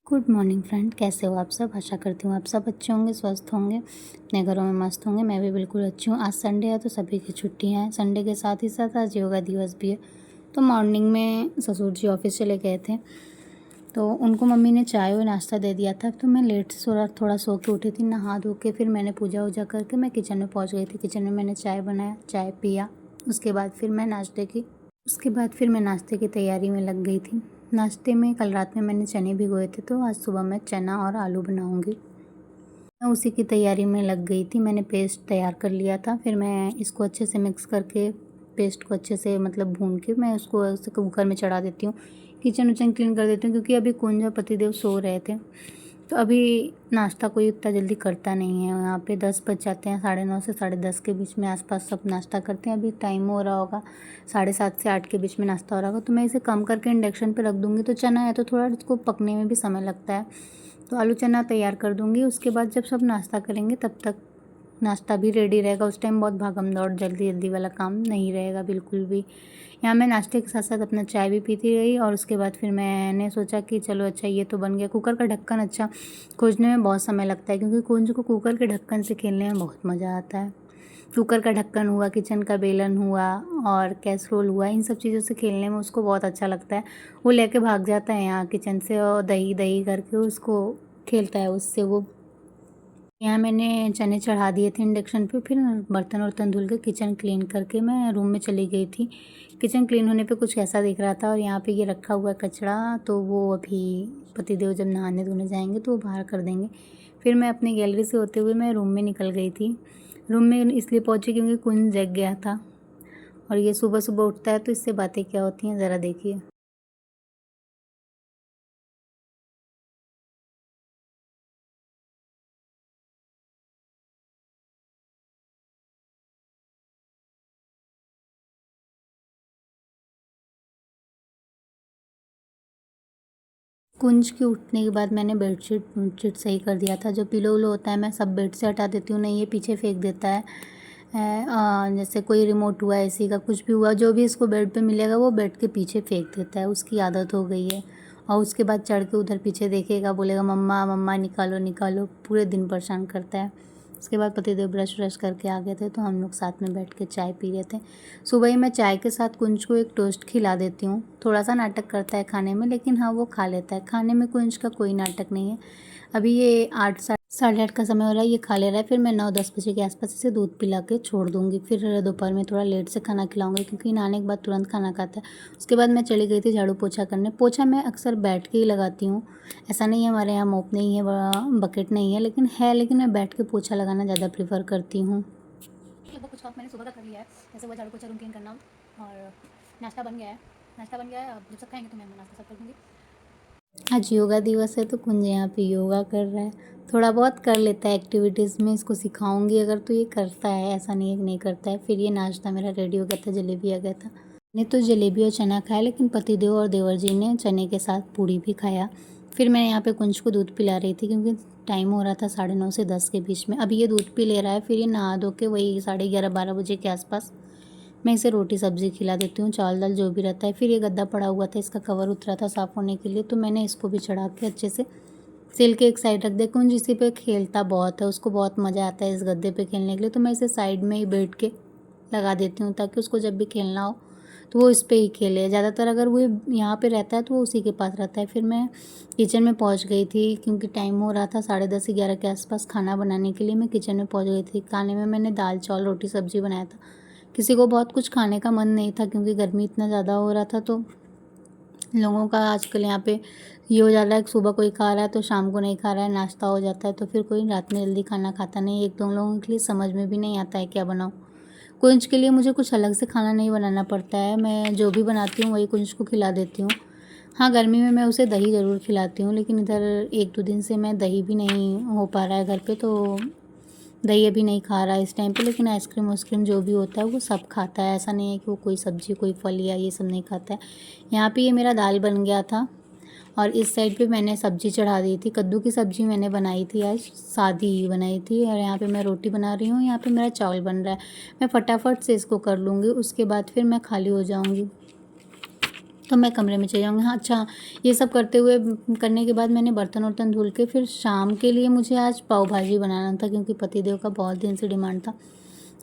Good morning friend, कैसे हो आप सब। आशा करती हूँ आप सब अच्छे होंगे, स्वस्थ होंगे, अपने घरों में मस्त होंगे। मैं भी बिल्कुल अच्छी हूँ। आज संडे है तो सभी की छुट्टियाँ हैं। संडे के साथ ही साथ आज योगा दिवस भी है। तो मॉर्निंग में ससुर जी ऑफिस चले गए थे, तो उनको मम्मी ने चाय और नाश्ता दे दिया था। तो मैं लेट से थोड़ा सो के उठी थी। नहा धो के फिर मैंने पूजा वूजा करके मैं किचन में पहुँच गई थी। किचन में मैंने चाय बनाया, चाय पिया। उसके बाद फिर मैं नाश्ते की तैयारी में लग गई थी। नाश्ते में कल रात में मैंने चने भिगोए थे, तो आज सुबह मैं चना और आलू बनाऊंगी। मैं उसी की तैयारी में लग गई थी। मैंने पेस्ट तैयार कर लिया था। फिर मैं इसको अच्छे से मिक्स करके पेस्ट को अच्छे से भून के मैं उसको ऐसे कुकर में चढ़ा देती हूँ। किचन उचन क्लीन कर देती हूँ, क्योंकि अभी कुंज और पतिदेव सो रहे थे। तो अभी नाश्ता कोई इतना जल्दी करता नहीं है। यहाँ पे 10 बज जाते हैं, 9:30 से 10:30 के बीच में आसपास सब नाश्ता करते हैं। अभी टाइम हो रहा होगा 7:30 से 8 के बीच में नाश्ता हो रहा होगा। तो मैं इसे कम करके इंडक्शन पे रख दूँगी। तो चना है तो थोड़ा इसको पकने में भी समय लगता है। तो आलू चना तैयार कर दूँगी। उसके बाद जब सब नाश्ता करेंगे तब तक नाश्ता भी रेडी रहेगा। उस टाइम बहुत भागम दौड़ जल्दी जल्दी वाला काम नहीं रहेगा बिल्कुल भी। यहाँ मैं नाश्ते के साथ साथ अपना चाय भी पीती रही। और उसके बाद फिर मैंने सोचा कि चलो अच्छा ये तो बन गया। कुकर का ढक्कन अच्छा खोजने में बहुत समय लगता है, क्योंकि कुंज को कुकर के ढक्कन से खेलने में बहुत मज़ा आता है। कुकर का ढक्कन हुआ, किचन का बेलन हुआ और कैसरोल हुआ, इन सब चीज़ों से खेलने में उसको बहुत अच्छा लगता है। वो लेके भाग जाता है यहाँ किचन से और दही दही करके उसको खेलता है उससे वो। यहाँ मैंने चने चढ़ा दिए थे इंडक्शन पे। फिर बर्तन वर्तन धुल के किचन क्लीन करके मैं रूम में चली गई थी। किचन क्लीन होने पे कुछ ऐसा दिख रहा था, और यहाँ पे ये रखा हुआ है कचरा, तो वो अभी पतिदेव जब नहाने धोने जाएंगे तो वो बाहर कर देंगे। फिर मैं अपनी गैलरी से होते हुए मैं रूम में निकल गई थी। रूम में इसलिए पहुँची क्योंकि कुंज जग गया था, और ये सुबह सुबह उठता है तो इससे बातें क्या होती हैं ज़रा देखिए। कुंज के उठने के बाद मैंने बेडशीट वेडशीट सही कर दिया था। जो पिलो विलो होता है मैं सब बेड से हटा देती हूँ, नहीं ये पीछे फेंक देता है। जैसे कोई रिमोट हुआ, एसी का कुछ भी हुआ, जो भी इसको बेड पे मिलेगा वो बेड के पीछे फेंक देता है। उसकी आदत हो गई है। और उसके बाद चढ़ के उधर पीछे देखेगा, बोलेगा मम्मा मम्मा निकालो निकालो, पूरे दिन परेशान करता है। उसके बाद पतिदेव ब्रश व्रश करके आ गए थे, तो हम लोग साथ में बैठ के चाय पी रहे थे। सुबह ही मैं चाय के साथ कुंज को एक टोस्ट खिला देती हूँ। थोड़ा सा नाटक करता है खाने में, लेकिन हाँ वो खा लेता है। खाने में कुंज का कोई नाटक नहीं है। अभी ये 8 साढ़े 8 का समय हो रहा है, ये खा ले रहा है। फिर मैं 9-10 बजे के आसपास इसे दूध पिला के छोड़ दूँगी। फिर दोपहर में थोड़ा लेट से खाना खिलाऊँगी, क्योंकि नहाने के बाद तुरंत खाना खाता है। उसके बाद मैं चली गई थी झाड़ू पोछा करने। पोछा मैं अक्सर बैठ के ही लगाती हूँ। ऐसा नहीं है हमारे यहाँ मोप नहीं है, बकेट नहीं है, लेकिन मैं बैठ के पोछा लगाना ज़्यादा प्रेफर करती हूँ। लगभग कुछ काम मैंने सुबह का कर लिया है, जैसे वो झाड़ू पोछा रूम क्लीन करना, और नाश्ता बन गया है। अब जब सब खाएंगे तो मैं नाश्ता सब कर दूँगी। आज योगा दिवस है तो कुंज यहाँ पे योगा कर रहा है। थोड़ा बहुत कर लेता है एक्टिविटीज़ में, इसको सिखाऊंगी अगर तो ये करता है, ऐसा नहीं है कि नहीं करता है। फिर ये नाश्ता मेरा रेडी हो गया था, जलेबी आ गया था। मैंने तो जलेबी और चना खाया, लेकिन पतिदेव और देवर जी ने चने के साथ पूड़ी भी खाया। फिर मैं यहाँ पे कुंज को दूध पिला रही थी, क्योंकि टाइम हो रहा था 9:30 से 10 के बीच में। अभी ये दूध पी ले रहा है। फिर ये नहा धो के वही 11:30-12 बजे के आसपास मैं इसे रोटी सब्ज़ी खिला देती हूँ, चावल दाल जो भी रहता है। फिर ये गद्दा पड़ा हुआ था, इसका कवर उतरा था साफ़ होने के लिए, तो मैंने इसको भी चढ़ा के अच्छे से सिल के एक साइड रख दिया। कुंज इसी पे खेलता बहुत है, उसको बहुत मज़ा आता है इस गद्दे पे खेलने के लिए। तो मैं इसे साइड में ही बैठ के लगा देती हूँ, ताकि उसको जब भी खेलना हो तो वो इस पे ही खेले। ज़्यादातर अगर वो यहाँ पे रहता है तो वो उसी के पास रहता है। फिर मैं किचन में पहुँच गई थी, क्योंकि टाइम हो रहा था 10:30-11 के आसपास खाना बनाने के लिए। मैं किचन में पहुँच गई थी। खाने में मैंने दाल चावल रोटी सब्ज़ी बनाया था। किसी को बहुत कुछ खाने का मन नहीं था, क्योंकि गर्मी इतना ज़्यादा हो रहा था। तो लोगों का आजकल यहाँ पे ये हो जा रहा है कि सुबह कोई खा रहा है तो शाम को नहीं खा रहा है, नाश्ता हो जाता है। तो फिर कोई रात में जल्दी खाना खाता नहीं। एक दो लोगों के लिए समझ में भी नहीं आता है क्या बनाऊँ। कुंज के लिए मुझे कुछ अलग से खाना नहीं बनाना पड़ता है। मैं जो भी बनाती हूँ वही कुंज को खिला देती हूँ। हाँ, गर्मी में मैं उसे दही ज़रूर खिलाती हूँ, लेकिन इधर 1-2 दिन से मैं दही भी नहीं हो पा रहा है घर पे, तो दही अभी नहीं खा रहा है इस टाइम पे। लेकिन आइसक्रीम वाइसक्रीम जो भी होता है वो सब खाता है। ऐसा नहीं है कि वो कोई सब्ज़ी कोई फल या ये सब नहीं खाता है। यहाँ पे ये मेरा दाल बन गया था, और इस साइड पे मैंने सब्ज़ी चढ़ा दी थी। कद्दू की सब्ज़ी मैंने बनाई थी, आज सादी ही बनाई थी। और यहाँ पे मैं रोटी बना रही हूँ, यहाँ पे मेरा चावल बन रहा है। मैं फटाफट से इसको कर लूँगी, उसके बाद फिर मैं खाली हो जाऊँगी। तो मैं कमरे में चली जाऊँगी। हाँ अच्छा, ये सब करने के बाद मैंने बर्तन वर्तन धुल के फिर शाम के लिए मुझे आज पाव भाजी बनाना था, क्योंकि पतिदेव का बहुत दिन से डिमांड था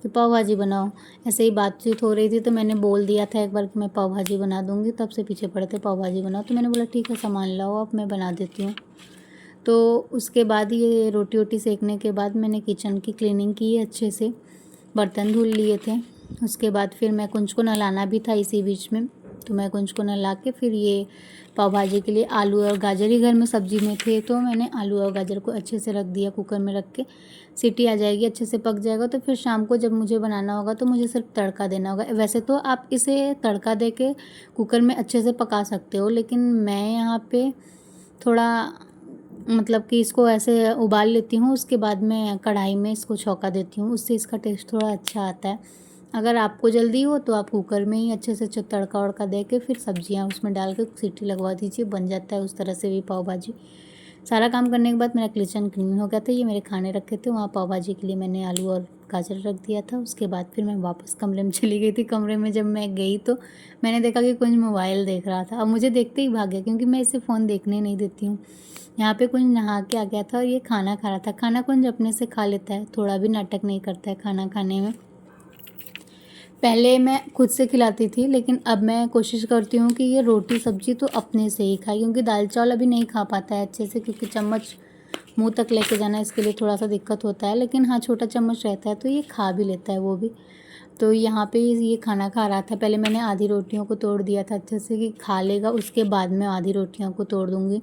कि पाव भाजी बनाओ। ऐसे ही बातचीत हो रही थी तो मैंने बोल दिया था एक बार कि मैं पाव भाजी बना दूँगी, तब से पीछे पड़े थे पाव भाजी बनाओ। तो मैंने बोला ठीक है सामान लाओ, अब मैं बना देती हूँ। तो उसके बाद ये रोटी वोटी सेकने के बाद मैंने किचन की क्लीनिंग की अच्छे से, बर्तन धुल लिए थे। उसके बाद फिर मैं कुंज को नहलाना भी था इसी बीच में, तो मैं कुंज को नहला के फिर ये पाव भाजी के लिए आलू और गाजर ही घर में सब्जी में थे, तो मैंने आलू और गाजर को अच्छे से रख दिया कुकर में रख के। सीटी आ जाएगी, अच्छे से पक जाएगा, तो फिर शाम को जब मुझे बनाना होगा तो मुझे सिर्फ तड़का देना होगा। वैसे तो आप इसे तड़का दे के कुकर में अच्छे से पका सकते हो, लेकिन मैं यहाँ पे थोड़ा मतलब कि इसको ऐसे उबाल लेती हूँ, उसके बाद मैं कढ़ाई में इसको छौंका देती हूँ, उससे इसका टेस्ट थोड़ा अच्छा आता है। अगर आपको जल्दी हो तो आप कुकर में ही अच्छे से तड़का वड़का दे के फिर सब्जियाँ उसमें डाल के सीटी लगवा दीजिए, बन जाता है उस तरह से भी पाव भाजी। सारा काम करने के बाद मेरा किचन क्लीन हो गया था। ये मेरे खाने रखे थे, वहाँ पाव भाजी के लिए मैंने आलू और गाजर रख दिया था। उसके बाद फिर मैं वापस कमरे में चली गई थी। कमरे में जब मैं गई तो मैंने देखा कि कुछ मोबाइल देख रहा था। अब मुझे देखते ही भाग गया, क्योंकि मैं इसे फ़ोन देखने नहीं देती हूँ। यहाँ पे कुंज नहा के आ गया था और ये खाना खा रहा था। खाना कुंज अपने से खा लेता है, थोड़ा भी नाटक नहीं करता है खाना खाने में। पहले मैं खुद से खिलाती थी, लेकिन अब मैं कोशिश करती हूँ कि ये रोटी सब्जी तो अपने से ही खाए, क्योंकि दाल चावल अभी नहीं खा पाता है अच्छे से, क्योंकि चम्मच मुंह तक लेके जाना इसके लिए थोड़ा सा दिक्कत होता है। लेकिन हाँ, छोटा चम्मच रहता है तो ये खा भी लेता है वो भी। तो यहाँ पे ये खाना खा रहा था। पहले मैंने आधी रोटियों को तोड़ दिया था अच्छे से कि खा लेगा, उसके बाद मैं आधी रोटियों को तोड़ दूँगी,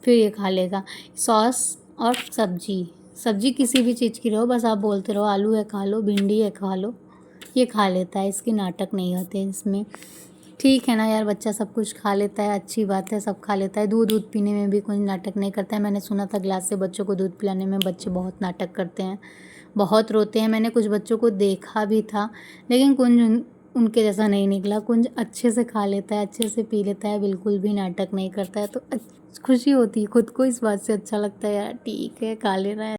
फिर ये खा लेगा। सॉस और सब्जी किसी भी चीज़ की रहो, बस आप बोलते रहो आलू है खा लो, भिंडी है खा लो, ये खा लेता है। इसके नाटक नहीं होते इसमें। ठीक है ना यार, बच्चा सब कुछ खा लेता है, अच्छी बात है, सब खा लेता है। दूध पीने में भी कोई नाटक नहीं करता है। मैंने सुना था ग्लास से बच्चों को दूध पिलाने में बच्चे बहुत नाटक करते हैं, बहुत रोते हैं। मैंने कुछ बच्चों को देखा भी था, लेकिन कुंज उनके जैसा नहीं निकला। कुंज अच्छे से खा लेता है, अच्छे से पी लेता है, बिल्कुल भी नाटक नहीं करता है। तो खुशी होती है खुद को, इस बात से अच्छा लगता है यार, ठीक है खा ले रहा है।